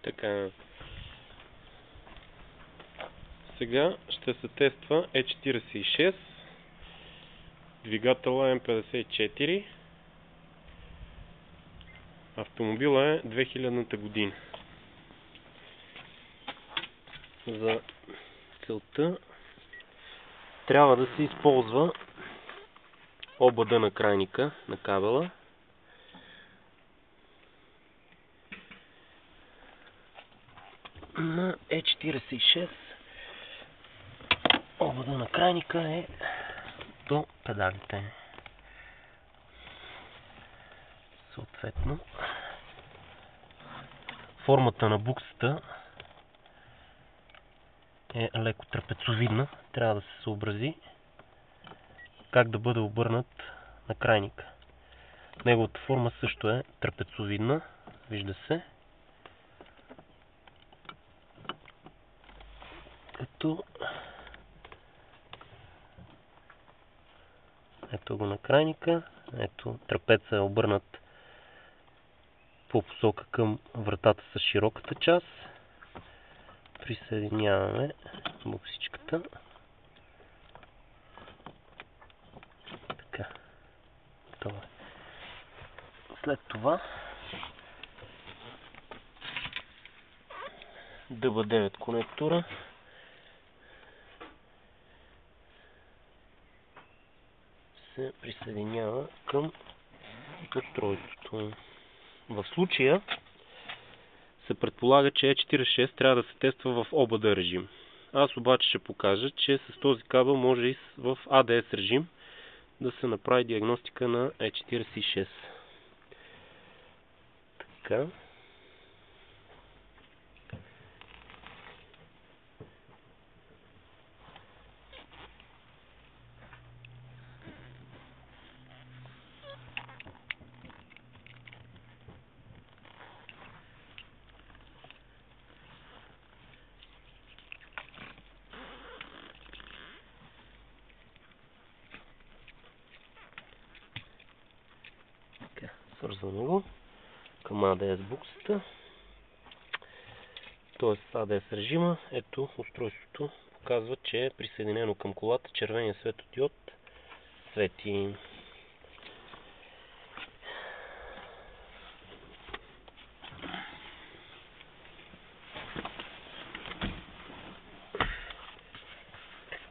Така. Сега ще се тества E46, двигателя М54. Автомобила е 2000-та година. За целта трябва да се използва ОБД на крайника на кабела. На E46 ОБД на крайника е до педалите. Съответно, формата на буксата е леко трапецовидна. Трябва да се съобрази как да бъде обърнат на крайника. Неговата форма също е трапецовидна. Вижда се. Като ето го на крайника. Ето трапеца е обърнат по посока към вратата с широката част. Присъединяваме буксичката. Така. Това. След това DB9 конектора се присъединява към устройството. В случая се предполага, че E46 трябва да се тества в ОБД режим. Аз обаче ще покажа, че с този кабел може и в ADS режим да се направи диагностика на E46. Така. Свързваме го към ADS буксата, т.е. ADS режима. Ето устройството показва, че е присъединено към колата. Червения светодиод свети.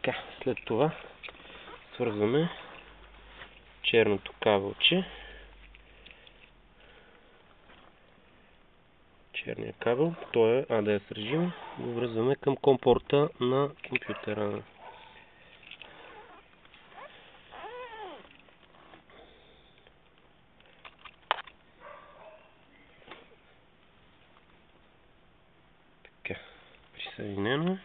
Така, след това свързваме черното кабелче. Черния кабел, той е ADS режим, го връзваме към компорта на компютъра. Така, присъединено е.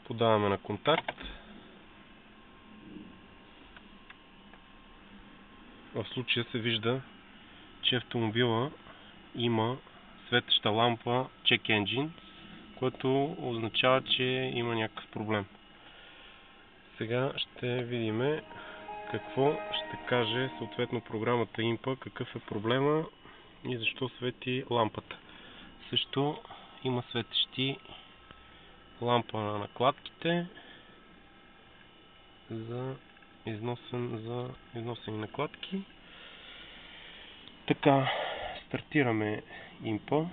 Подаваме на контакт. В случая се вижда, че автомобила има светеща лампа Check Engine, което означава, че има някакъв проблем. Сега ще видим какво ще каже съответно програмата IMPA, какъв е проблема и защо свети лампата. Също има светещи лампа на накладките за износени накладки. Така, стартираме IMPA.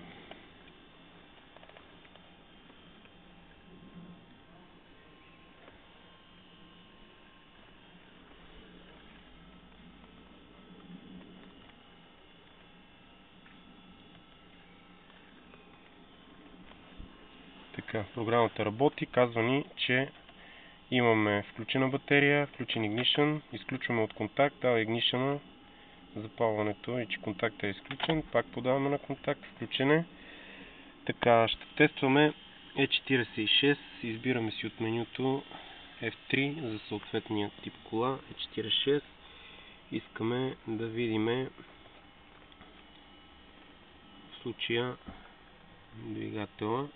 Така, програмата работи, казва ни, че Имаме включена батерия, включен ignition, изключваме от контакт, дава ignition, запалването и че контактът е изключен, пак подаваме на контакт, включене. Така, ще тестваме E46, избираме си от менюто F3 за съответния тип кола, E46. Искаме да видим в случая двигателя.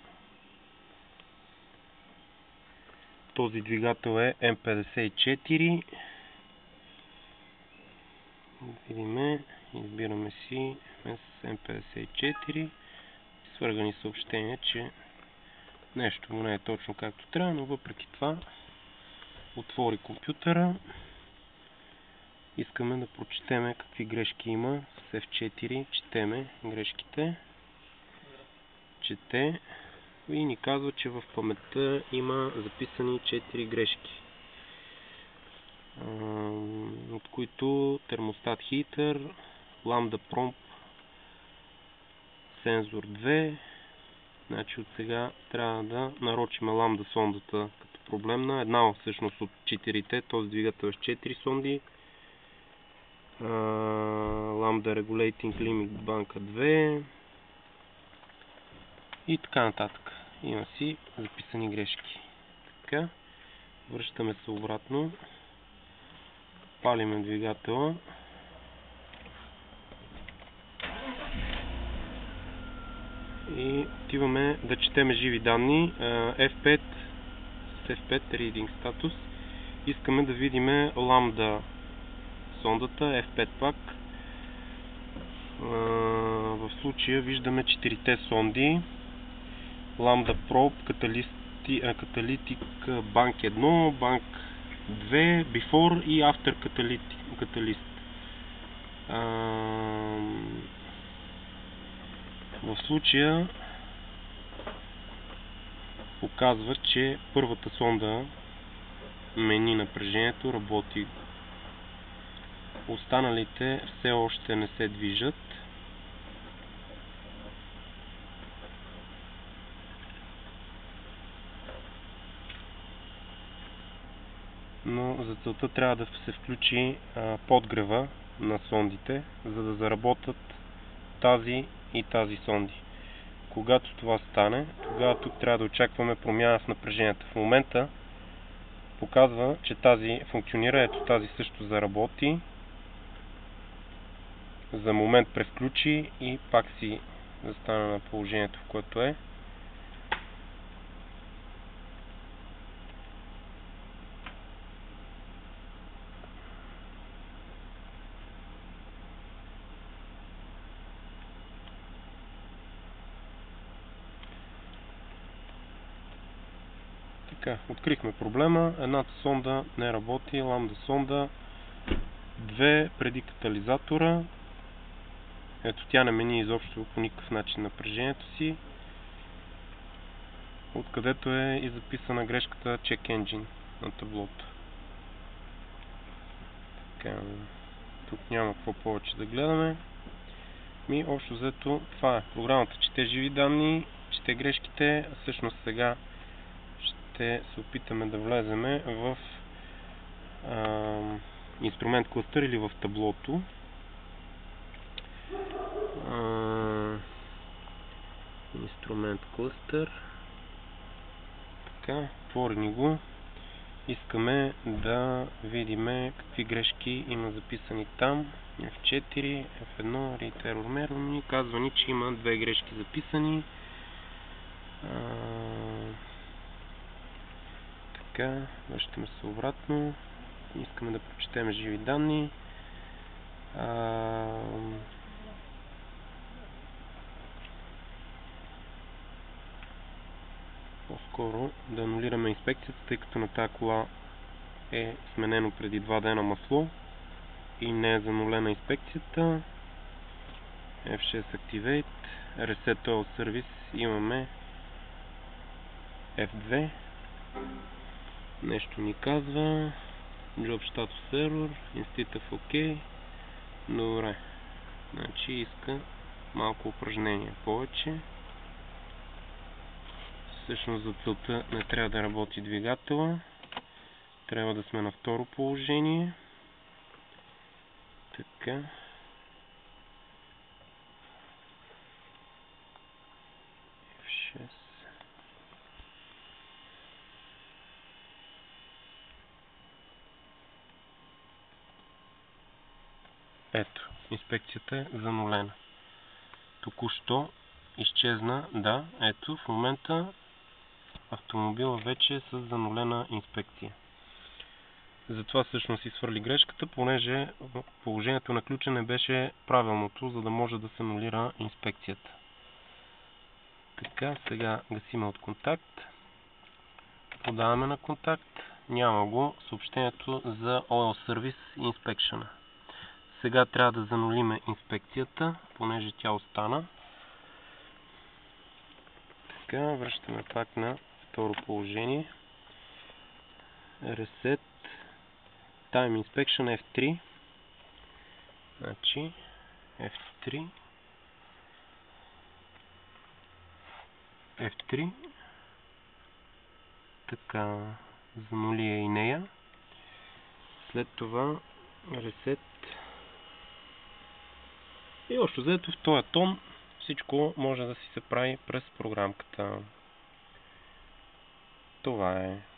Този двигател е M54. Видиме, избираме си M54. Свъргани съобщения, че нещо му не е точно както трябва, но въпреки това отвори компютъра. Искаме да прочетеме какви грешки има. С F4 четеме грешките. Чете и ни казва, че в паметта има записани 4 грешки, от които термостат хитър, ламда промп, сензор 2. Значи от сега трябва да нарочим ламда сондата като проблемна. Една всъщност от 4-те, този двигател е с 4 сонди. Ламда регулейтинг лимит банка 2 и така нататък. Има си записани грешки. Така, връщаме се обратно, палиме двигателя и отиваме да четеме живи данни. F5 с F5 Reading Status. Искаме да видим ламда сондата, F5 пак. В случая виждаме 4-те сонди. Ламда проб, каталитик банк 1, банк 2, before и after каталист. В случая показва, че първата сонда мени напрежението, работи. Останалите все още не се движат. Но за целта трябва да се включи подгрева на сондите, за да заработят тази и тази сонди. Когато това стане, тогава тук трябва да очакваме промяна в напрежението. В момента показва, че тази функционира, ето тази също заработи. За момент превключи и пак си застана на положението, в което е. Така, открихме проблема. Едната сонда не работи, ламда сонда. 2 преди катализатора. Ето, тя не мени изобщо по никакъв начин напрежението си. Откъдето е и записана грешката Check Engine на таблото. Така, тук няма какво повече да гледаме. Общо взето това е. Програмата чете живи данни, чете грешките, а всъщност сега ще се опитаме да влеземе в инструмент клъстър или в таблото. Инструмент клъстър. Така, отворени го. Искаме да видим какви грешки има записани там. F4, F1, Read Error Error. Казва ни, че има 2 грешки записани. Така, връщаме се обратно. Искаме да прочетем живи данни. По-скоро да анулираме инспекцията, тъй като на тази кола е сменено преди 2 дена масло и не е занулена инспекцията. F6 Activate, Reset Oil Service, имаме F2. Нещо ни казва Job Status Error, Instead of OK. Добре, значи иска малко упражнение повече. Всъщност за целта не трябва да работи двигателя. Трябва да сме на второ положение. Така. F6. Ето, инспекцията е занулена. Току-що изчезна, да, ето, в момента автомобила вече е с занулена инспекция. Затова всъщност изхвърли грешката, понеже положението на ключа не беше правилното, за да може да се анулира инспекцията. Така, сега гасиме от контакт. Подаваме на контакт. Няма го съобщението за Oil Service Inspection. Сега трябва да занулиме инспекцията, понеже тя остана. Така, връщаме пак на второ положение. Reset. Time Inspection F3. Значи F3. F3. Така, занули и нея. След това Reset. И още взето в този тон всичко може да си се прави през програмката. Това е.